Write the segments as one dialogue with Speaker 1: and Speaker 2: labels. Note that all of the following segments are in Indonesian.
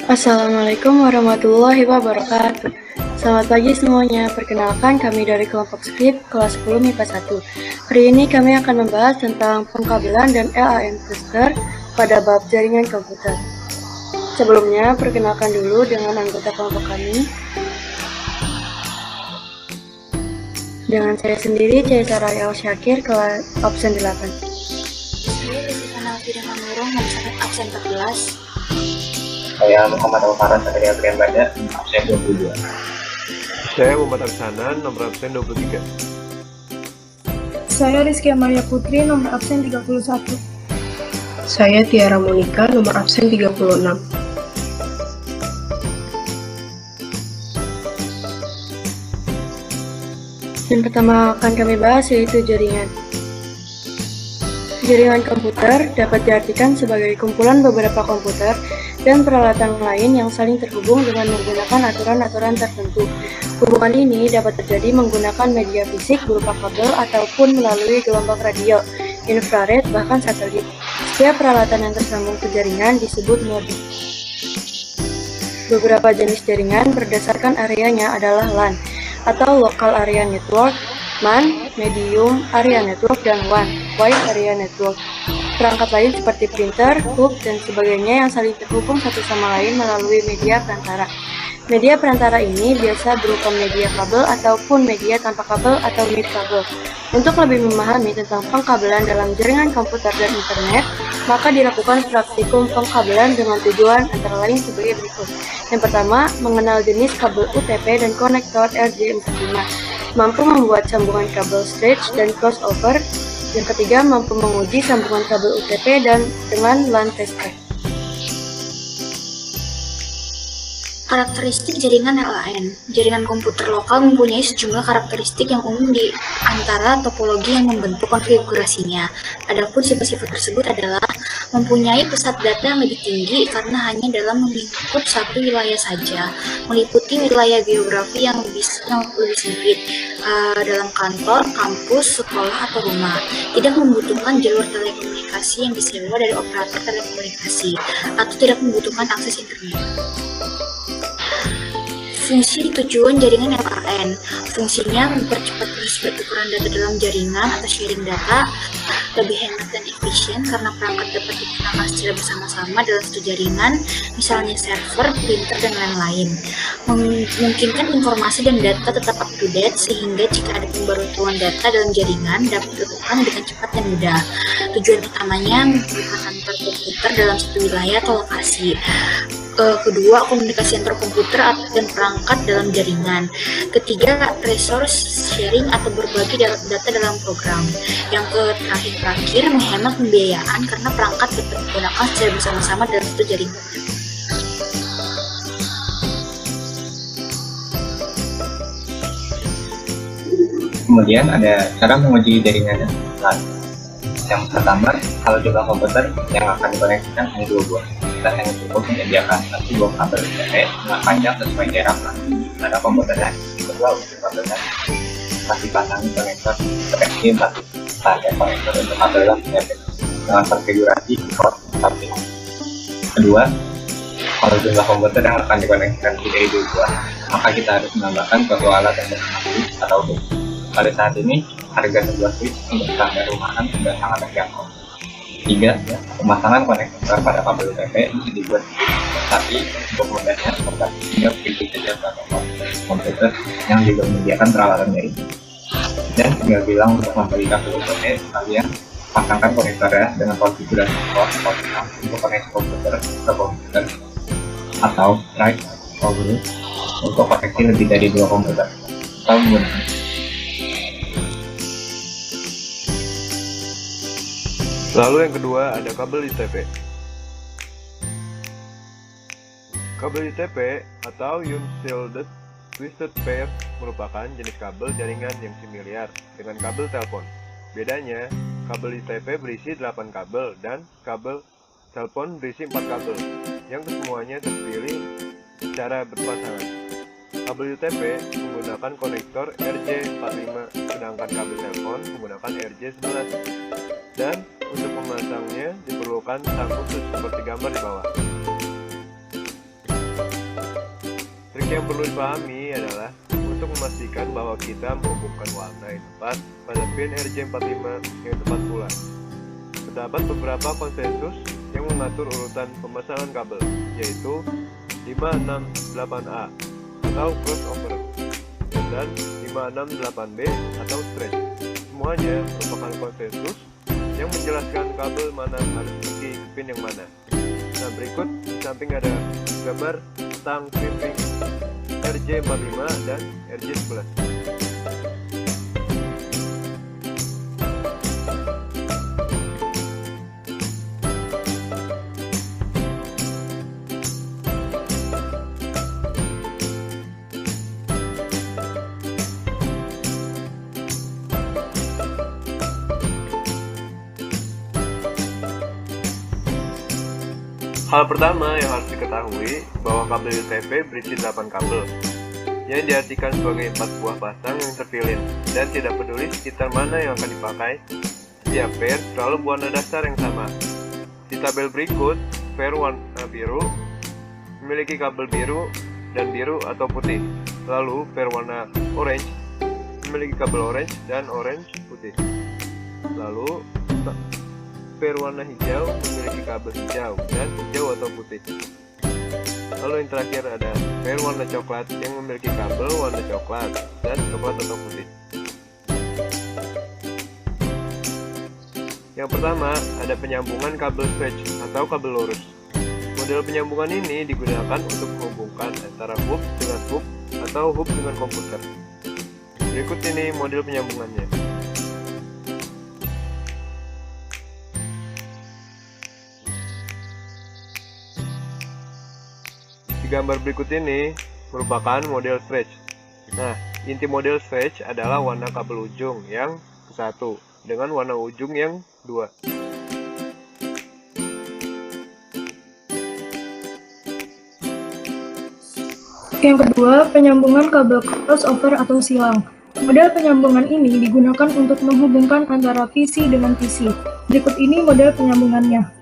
Speaker 1: Assalamualaikum warahmatullahi wabarakatuh. Selamat pagi semuanya. Perkenalkan, kami dari kelompok skrip kelas 10 MIPA 1. Hari ini kami akan membahas tentang pengkabelan dan LAN tester pada bab jaringan komputer. Sebelumnya, perkenalkan dulu dengan anggota kelompok kami. Dengan saya sendiri, Caesar El Syakir, kelas absen 8.
Speaker 2: Saya Rizky Alfira Manurung, absen 14.
Speaker 3: Saya Muhammad Al-Farad dari Adrian Banda, absen 22.
Speaker 4: Saya Muhammad Aksanan, nomor absen 23.
Speaker 5: Saya Rizky Amalia Putri, nomor absen 31.
Speaker 6: Saya Tiara Monika, nomor absen 36.
Speaker 1: Yang pertama akan kami bahas yaitu jaringan. Jaringan komputer dapat diartikan sebagai kumpulan beberapa komputer dan peralatan lain yang saling terhubung dengan menggunakan aturan-aturan tertentu. Hubungan ini dapat terjadi menggunakan media fisik berupa kabel ataupun melalui gelombang radio, infrared, bahkan satelit. Setiap peralatan yang tersambung ke jaringan disebut modem. Beberapa jenis jaringan berdasarkan areanya adalah LAN atau Local Area Network, MAN, Medium Area Network, dan WAN, Wide Area Network. Perangkat lain seperti printer, hub, dan sebagainya yang saling terhubung satu sama lain melalui media perantara. Media perantara ini biasa berupa media kabel ataupun media tanpa kabel atau nirkabel. Untuk lebih memahami tentang pengkabelan dalam jaringan komputer dan internet, maka dilakukan praktikum pengkabelan dengan tujuan antara lain sebagai berikut. Yang pertama, mengenal jenis kabel UTP dan konektor RJ45, mampu membuat sambungan kabel stretch dan crossover. Yang ketiga, mampu menguji sambungan kabel UTP dan dengan LAN tester.
Speaker 2: Karakteristik jaringan LAN. Jaringan komputer lokal mempunyai sejumlah karakteristik yang umum di antara topologi yang membentuk konfigurasinya. Adapun sifat-sifat tersebut adalah mempunyai pusat data yang lebih tinggi karena hanya dalam melingkup satu wilayah saja, meliputi wilayah geografi yang lebih sempit, dalam kantor, kampus, sekolah, atau rumah. Tidak membutuhkan jalur telekomunikasi yang disewa dari operator telekomunikasi, atau tidak membutuhkan akses internet. Fungsi tujuan jaringan LAN. Fungsinya mempercepat proses pertukaran data dalam jaringan atau sharing data, lebih hemat dan efisien karena perangkat dapat digunakan secara bersama-sama dalam satu jaringan, misalnya server, printer, dan lain-lain. Memungkinkan informasi dan data tetap up to date sehingga jika ada pembaruan data dalam jaringan dapat dilakukan dengan cepat dan mudah. Tujuan utamanya memperlukan antar komputer dalam satu wilayah atau lokasi. Kedua, komunikasi antar komputer dan perangkat dalam jaringan. Ketiga, resource sharing atau berbagi data dalam program. Yang terakhir, menghemat pembiayaan karena perangkat dapat digunakan secara bersama-sama dalam satu jaringan.
Speaker 3: Kemudian ada cara menguji jaringannya. Yang pertama, kalau jumlah komputer yang akan dikoneksikan hanya 2 buah, kita hanya cukup menyediakan 1 buah kabel UTP dengan panjang sesuai jarak pada komputernya. Kedua, untuk kabelnya masih pasangi konektor UTP 4 pada konektor untuk kabel UTP dengan konfigurasi port samping. Kedua, kalau jumlah komputer yang akan dikoneksikan lebih dari 2 buah, maka kita harus menambahkan suatu alat yang bernama switch atau hub. Pada saat ini, harga sebuah switch untuk standar rumahan sudah sangat terjangkau. 3. Pemasangan konektor pada kabel UTP bisa dibuat tapi untuk mudahnya operasi tinggal pilih saja protokol komputer yang juga menyediakan peralatan jaringan. Dan tinggal bilang untuk membeli kabel UTP, kalian pasangkan konektornya dengan konfigurasi port untuk koneksi komputer ke komputer atau right over untuk koneksi lebih dari 2 komputer atau menggunakan.
Speaker 4: Lalu yang kedua ada kabel ITP. Kabel ITP atau Unshielded Twisted Pair merupakan jenis kabel jaringan yang similar dengan kabel telepon. Bedanya, kabel ITP berisi 8 kabel dan kabel telepon berisi 4 kabel yang kesemuanya terpilih secara berpasangan. Kabel UTP menggunakan konektor RJ45, sedangkan kabel telepon menggunakan RJ11. Dan untuk memasangnya diperlukan sangkut seperti gambar di bawah. yang perlu dipahami adalah untuk memastikan bahwa kita menghubungkan warna yang tepat pada pin RJ45 yang tepat pula. Terdapat beberapa konsensus yang mengatur urutan pemasangan kabel, yaitu 568A atau crossover dan 568B atau stretch. Semuanya merupakan konsensus yang menjelaskan kabel mana harus pergi ke pin yang mana. Nah, berikut di samping ada gambar tentang crimping RJ45 dan RJ11. Hal pertama yang harus diketahui bahwa kabel UTP berisi 8 kabel yang diartikan sebagai 4 buah pasang yang terpilih dan tidak peduli sekitar mana yang akan dipakai, setiap pair selalu berwarna dasar yang sama. Di tabel berikut, pair warna biru memiliki kabel biru dan biru atau putih, lalu pair warna orange memiliki kabel orange dan orange putih, lalu pair warna hijau memiliki kabel hijau dan hijau atau putih. Lalu yang terakhir ada pair warna coklat yang memiliki kabel warna coklat dan coklat atau putih. Yang pertama ada penyambungan kabel stretch atau kabel lurus. Model penyambungan ini digunakan untuk menghubungkan antara hub dengan hub atau hub dengan komputer. Berikut ini model penyambungannya. Gambar berikut ini merupakan model stretch. Nah, inti model stretch adalah warna kabel ujung yang ke-1 dengan warna ujung yang 2.
Speaker 5: Yang kedua, penyambungan kabel crossover atau silang. Model penyambungan ini digunakan untuk menghubungkan antara PC dengan PC. Berikut ini model penyambungannya.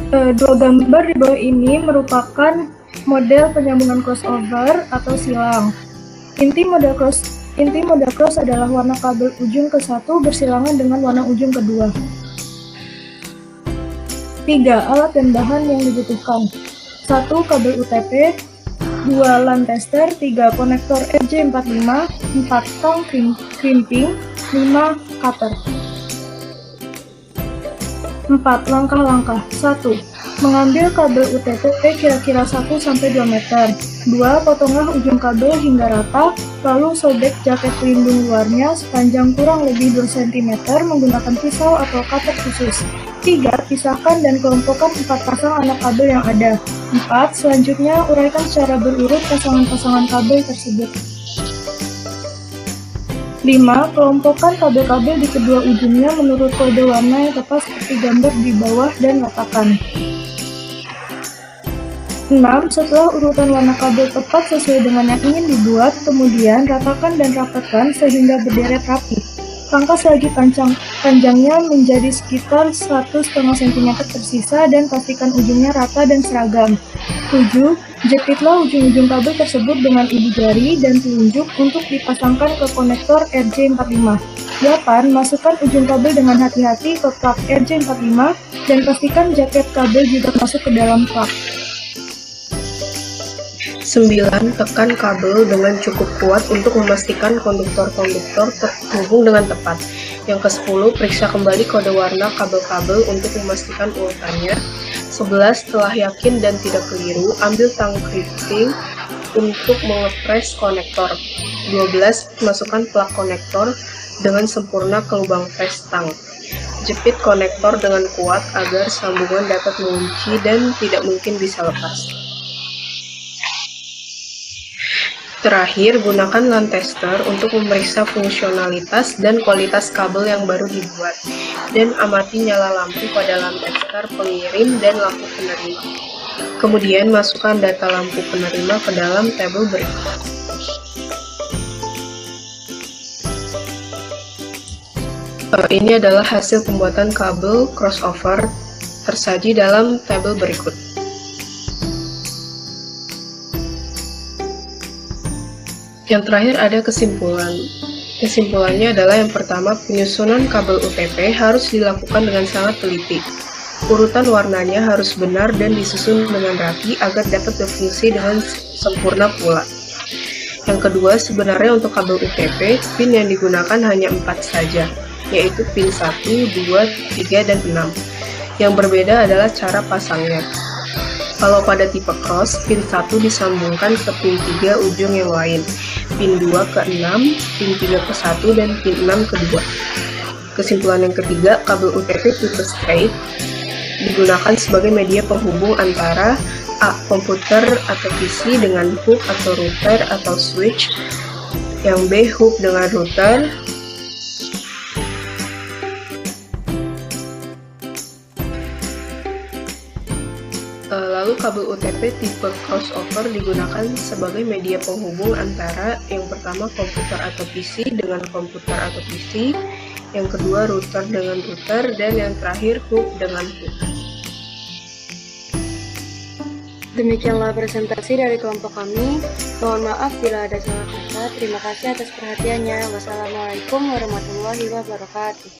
Speaker 5: Dua gambar di bawah ini merupakan model penyambungan crossover atau silang. Inti model cross adalah warna kabel ujung ke-1 bersilangan dengan warna ujung ke-2. 3. Alat dan bahan yang dibutuhkan. 1. Kabel UTP, 2. LAN tester, 3. Konektor RJ45, 4. Tang crimping, 5. Cutter. 4. Langkah-langkah. 1. Mengambil kabel UTP kira-kira 1-2 meter. 2. Potonglah ujung kabel hingga rata, lalu sobek jaket pelindung luarnya sepanjang kurang lebih 2 cm menggunakan pisau atau cutter khusus. 3. Pisahkan dan kelompokkan 4 pasang anak kabel yang ada. 4. Selanjutnya, uraikan secara berurut pasangan-pasangan kabel tersebut. 5. Kelompokkan kabel-kabel di kedua ujungnya menurut kode warna yang tepat seperti gambar di bawah dan ratakan. 6. Setelah urutan warna kabel tepat sesuai dengan yang ingin dibuat, kemudian ratakan dan rapatkan sehingga berderet rapi. Pangkas lagi panjangnya menjadi sekitar 1,5 cm tersisa dan pastikan ujungnya rata dan seragam. 7. Jepitlah ujung-ujung kabel tersebut dengan ibu jari dan telunjuk untuk dipasangkan ke konektor RJ45. 8. Masukkan ujung kabel dengan hati-hati ke plug RJ45 dan pastikan jaket kabel juga masuk ke dalam plug.
Speaker 6: 9. Tekan kabel dengan cukup kuat untuk memastikan konduktor-konduktor terhubung dengan tepat. Yang ke-10, periksa kembali kode warna kabel-kabel untuk memastikan urutannya. 11. Setelah yakin dan tidak keliru, ambil tang crimping untuk mengepres konektor. 12. Masukkan plug konektor dengan sempurna ke lubang pres tang. Jepit konektor dengan kuat agar sambungan dapat mengunci dan tidak mungkin bisa lepas. Terakhir, gunakan LAN tester untuk memeriksa fungsionalitas dan kualitas kabel yang baru dibuat, dan amati nyala lampu pada LAN tester pengirim dan lampu penerima. Kemudian, masukkan data lampu penerima ke dalam tabel berikut. Ini adalah hasil pembuatan kabel crossover tersaji dalam tabel berikut. Yang terakhir ada kesimpulan. Kesimpulannya adalah yang pertama, penyusunan kabel UTP harus dilakukan dengan sangat teliti. Urutan warnanya harus benar dan disusun dengan rapi agar dapat berfungsi dengan sempurna pula. Yang kedua, sebenarnya untuk kabel UTP, pin yang digunakan hanya 4 saja, yaitu pin 1, 2, 3, dan 6. Yang berbeda adalah cara pasangnya. Kalau pada tipe cross, pin 1 disambungkan ke pin 3 ujung yang lain, pin 2 ke 6, pin 3 ke 1, dan pin 6 ke 2. Kesimpulan yang ketiga, kabel UTP tipe straight digunakan sebagai media penghubung antara A. Komputer atau PC dengan hub atau router atau switch, yang B. Hub dengan router, lalu kabel UTP tipe crossover digunakan sebagai media penghubung antara yang pertama komputer atau PC dengan komputer atau PC, yang kedua router dengan router, dan yang terakhir hub dengan hub.
Speaker 1: Demikianlah presentasi dari kelompok kami. Mohon maaf bila ada salah kata. Terima kasih atas perhatiannya. Wassalamualaikum warahmatullahi wabarakatuh.